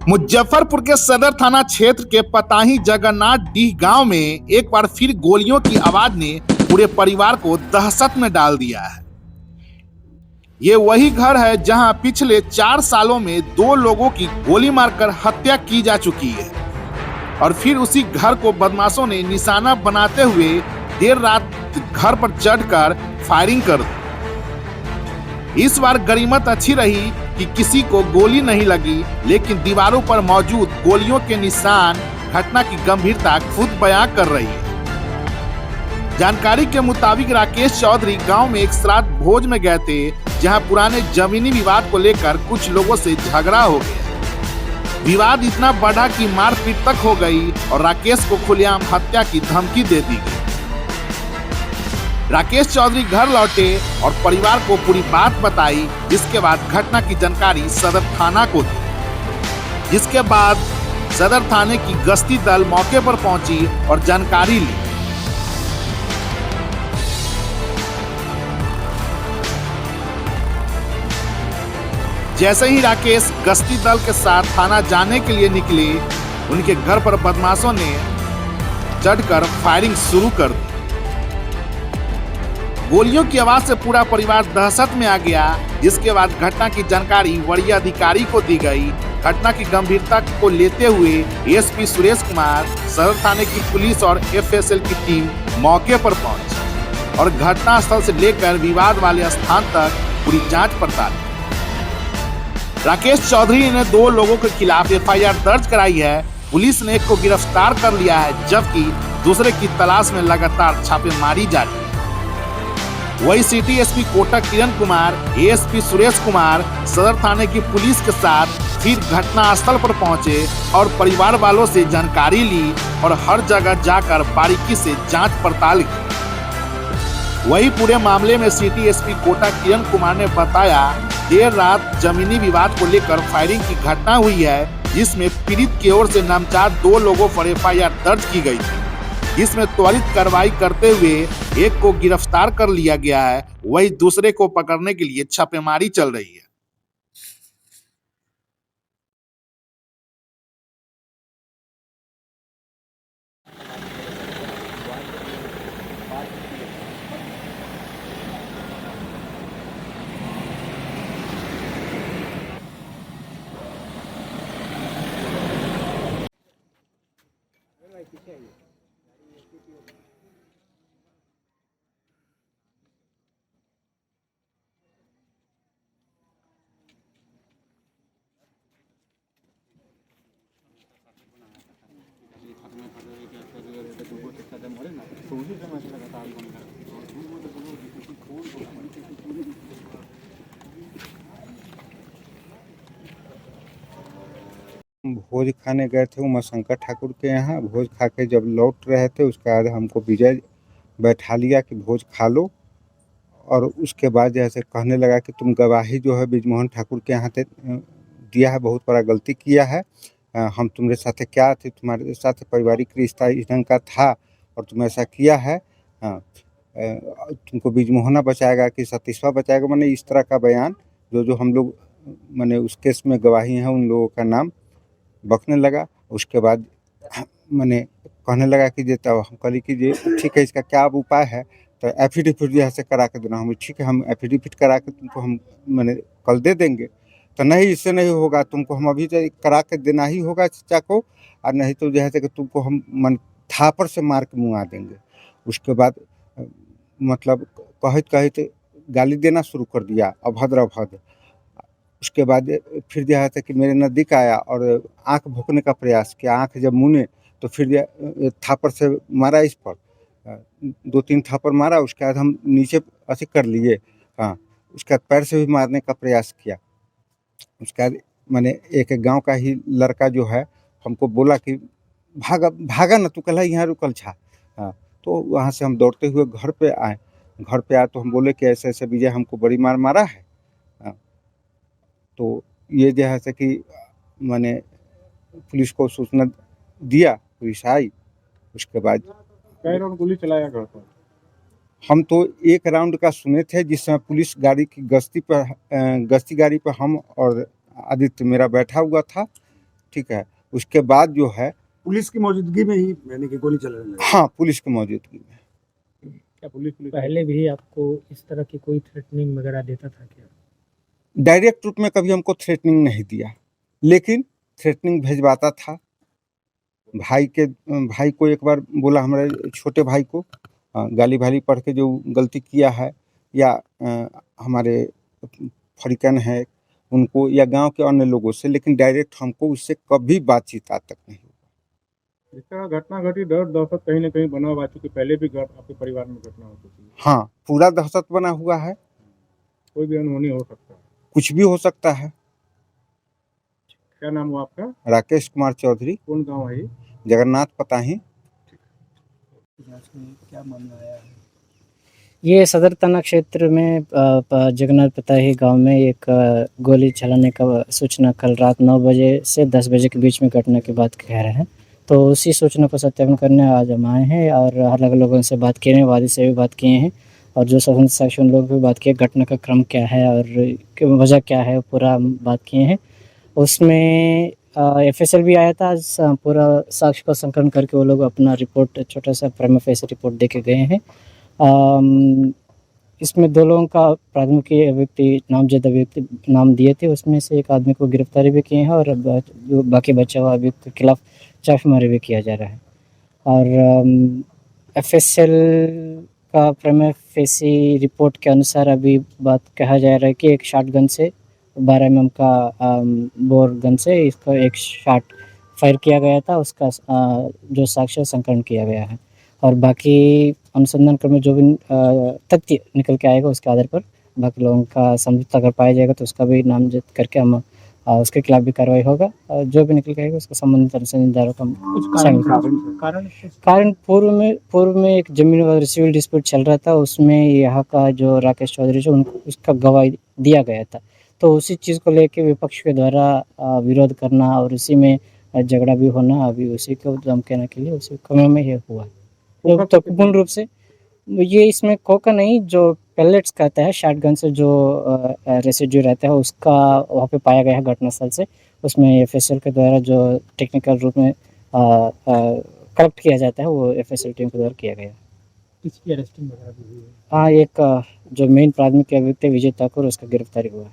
मुजफ्फरपुर के सदर थाना क्षेत्र के पताही जगन्नाथ डीह गांव में एक बार फिर गोलियों की आवाज ने पूरे परिवार को दहशत में डाल दिया है। ये वही घर है जहां पिछले 4 सालों में 2 लोगों की गोली मारकर हत्या की जा चुकी है और फिर उसी घर को बदमाशों ने निशाना बनाते हुए देर रात घर पर चढ़कर फायरिंग कर दी। इस बार गनीमत अच्छी रही कि किसी को गोली नहीं लगी, लेकिन दीवारों पर मौजूद गोलियों के निशान घटना की गंभीरता खुद बयां कर रही है। जानकारी के मुताबिक राकेश चौधरी गांव में एक श्राद्ध भोज में गए थे, जहां पुराने जमीनी विवाद को लेकर कुछ लोगों से झगड़ा हो गया। विवाद इतना बढ़ा कि मारपीट तक हो गई और राकेश को खुलेआम हत्या की धमकी दे दी गई। राकेश चौधरी घर लौटे और परिवार को पूरी बात बताई, जिसके बाद घटना की जानकारी सदर थाना को दी। जिसके बाद सदर थाने की गश्ती दल मौके पर पहुंची और जानकारी ली। जैसे ही राकेश गश्ती दल के साथ थाना जाने के लिए निकले, उनके घर पर बदमाशों ने चढ़कर फायरिंग शुरू कर दी। गोलियों की आवाज से पूरा परिवार दहशत में आ गया, जिसके बाद घटना की जानकारी वरीय अधिकारी को दी गई। घटना की गंभीरता को लेते हुए एसपी सुरेश कुमार, सदर थाने की पुलिस और एफएसएल की टीम मौके पर पहुंची और घटना स्थल से लेकर विवाद वाले स्थान तक पूरी जांच पड़ताल की। राकेश चौधरी ने 2 लोगों के खिलाफ एफआईआर दर्ज कराई है। पुलिस ने एक को गिरफ्तार कर लिया है, जबकि दूसरे की तलाश में लगातार छापेमारी जारी है। वही city SP Kota Kiran Kumar, ASP Suresh Kumar सदर थाने की पुलिस के साथ फिर घटना स्थल पर पहुंचे और परिवार वालों से जानकारी ली और हर जगह जाकर बारीकी से जांच पड़ताल की। वही पूरे मामले में सिटी एसपी कोटा किरण कुमार ने बताया, देर रात जमीनी विवाद को लेकर फायरिंग की घटना हुई है, जिसमें पीड़ित की ओर से नामजद 2 लोगों पर एफआईआर दर्ज की गई थी। इसमें त्वरित कार्रवाई करते हुए एक को गिरफ्तार कर लिया गया है, वही दूसरे को पकड़ने के लिए छापेमारी चल रही है। भोज खाने गए थे उमाशंकर ठाकुर के यहाँ। भोज खा के जब लौट रहे थे, उसके बाद हमको विजय बैठा लिया कि भोज खा लो, और उसके बाद जैसे कहने लगा कि तुम गवाही जो है ब्रिजमोहन ठाकुर के यहाँ से दिया है, बहुत बड़ा गलती किया है। हम तुम्हारे साथ क्या थे, तुम्हारे साथ पारिवारिक रिश्ता इस ढंग का था और तुम ऐसा किया है। तुमको ब्रिजमोहना बचाएगा कि सतीशवा बचाएगा, मैंने इस तरह का बयान जो हम लोग मैंने उस केस में गवाही हैं उन लोगों का नाम बकने लगा। उसके बाद मैंने कहने लगा कि जे, तब हम कहली कि जे ठीक है, इसका क्या अब उपाय है, तो एफिडेविट जो है करा के देना। हम ठीक है, हम एफिडेविट करा के तुमको हम मैंने कल दे देंगे। तो नहीं, इससे नहीं होगा, तुमको हम अभी करा के देना ही होगा चाचा को, और नहीं तो जो है कि तुमको हम मन थापर से मार के मुँगा देंगे। उसके बाद मतलब कहत गाली देना शुरू कर दिया, अभद्र अभद्र। उसके बाद फिर जो है कि मेरे नज़दीक आया और आंख भोंकने का प्रयास किया। आंख जब मुने तो फिर थापर से मारा इस पर, 2-3 थापर मारा। उसके बाद हम नीचे ऐसे कर लिए। हाँ, उसके बाद पैर से भी मारने का प्रयास किया। उसके बाद मैंने एक गांव का ही लड़का जो है हमको बोला कि भागा ना, तू कल यहाँ रुकल छा। हाँ, तो वहाँ से हम दौड़ते हुए घर पे आए। घर पे आए तो हम बोले कि ऐसे ऐसे विजय हमको बड़ी मार मारा है। तो ये जो है कि मैंने पुलिस को सूचना दिया, पुलिस आई। उसके बाद कई राउंड गोली चलाया घर पर? हम तो एक राउंड का सुने थे, जिस समय पुलिस गाड़ी की गश्ती गाड़ी पर हम और आदित्य मेरा बैठा हुआ था। ठीक है। उसके बाद जो है, पुलिस की मौजूदगी में ही यानी कि गोली चलाने लगे। हाँ, पुलिस की मौजूदगी में। क्या पुलिस पहले भी आपको इस तरह की कोई थ्रेटनिंग वगैरह देता था क्या? डायरेक्ट रूप में कभी हमको थ्रेटनिंग नहीं दिया, लेकिन थ्रेटनिंग भेजवाता था। भाई को एक बार बोला, हमारे छोटे भाई को गाली भाली पढ़ के जो गलती किया है, या हमारे फरिकन है उनको, या गांव के अन्य लोगों से, लेकिन डायरेक्ट हमको उससे कभी बातचीत आज तक नहीं हुई। इस तरह घटना घटी, डर दहशत कहीं ना कहीं बना हुआ है, क्योंकि पहले भी आपके परिवार में घटना हो चुकी है। हाँ, पूरा दहशत बना हुआ है, कोई भी अनहोनी हो सकता है। कुछ भी हो सकता है। क्या नाम हुआ आपका? राकेश कुमार चौधरी, कौन गाँव है ये? जगन्नाथ पताही। क्या मामला आया है? ये सदर थाना क्षेत्र में जगन्नाथ पताही गांव में एक गोली चलाने का सूचना कल रात 9 बजे से 10 बजे के बीच में घटना की बात कह रहे हैं। तो उसी सूचना को सत्यापन करने आज हम आए हैं और अलग अलग लोगों से बात किए हैं, वादी से भी बात किए हैं और जो संबंधित साक्षी उन लोग भी बात किए, घटना का क्रम क्या है और वजह क्या है पूरा बात किए हैं। उसमें FSL भी आया था, पूरा साक्ष्य को संकलन करके वो लोग अपना रिपोर्ट, छोटा सा प्राइमा फेसी रिपोर्ट दे के गए हैं। इसमें 2 लोगों का प्राथमिक व्यक्ति नामजद व्यक्ति नाम दिए थे, उसमें से एक आदमी को गिरफ्तारी भी किए हैं और जो बाकी बचा हुआ व्यक्ति के खिलाफ चार्जमारी भी किया जा रहा है। और FSL का प्राइमा फेसी रिपोर्ट के अनुसार अभी बात कहा जा रहा है कि एक शॉटगन से 12 mm का बोर गन से इसको एक शॉट फायर किया गया था, उसका जो साक्ष्य संकलन किया गया है और बाकी अनुसंधान क्रम में जो भी तथ्य निकल के आएगा उसके आधार पर बाकी लोगों का संलिप्त अगर पाया जाएगा तो उसका भी नामजद करके हम उसके खिलाफ भी कार्रवाई होगा और जो भी निकल के आएगा उसका संबंधित अनुसंधानदारों का कारण पूर्व में एक जमीन वगैरह सिविल डिस्प्यूट चल रहा था, उसमें यहाँ का जो राकेश चौधरी जो उनको उसका गवाही दिया गया था, तो उसी चीज़ को लेके विपक्ष के द्वारा विरोध करना और उसी में झगड़ा भी होना, अभी उसी को धमकाने के लिए उसी क्रम में ये हुआ। तो पूर्ण रूप से ये इसमें खोखा नहीं, जो पैलेट्स कहता है शॉटगन से जो रेसिड्यू रहता है उसका वहाँ पे पाया गया है घटनास्थल से, उसमें FSL के द्वारा जो टेक्निकल रूप में कलेक्ट किया जाता है वो FSL टीम के द्वारा किया गया। किसकी अरेस्टिंग वगैरह भी हुई है? हाँ, एक जो मेन प्राथमिक व्यक्ति विजय ठाकुर, उसका गिरफ्तारी हुआ है।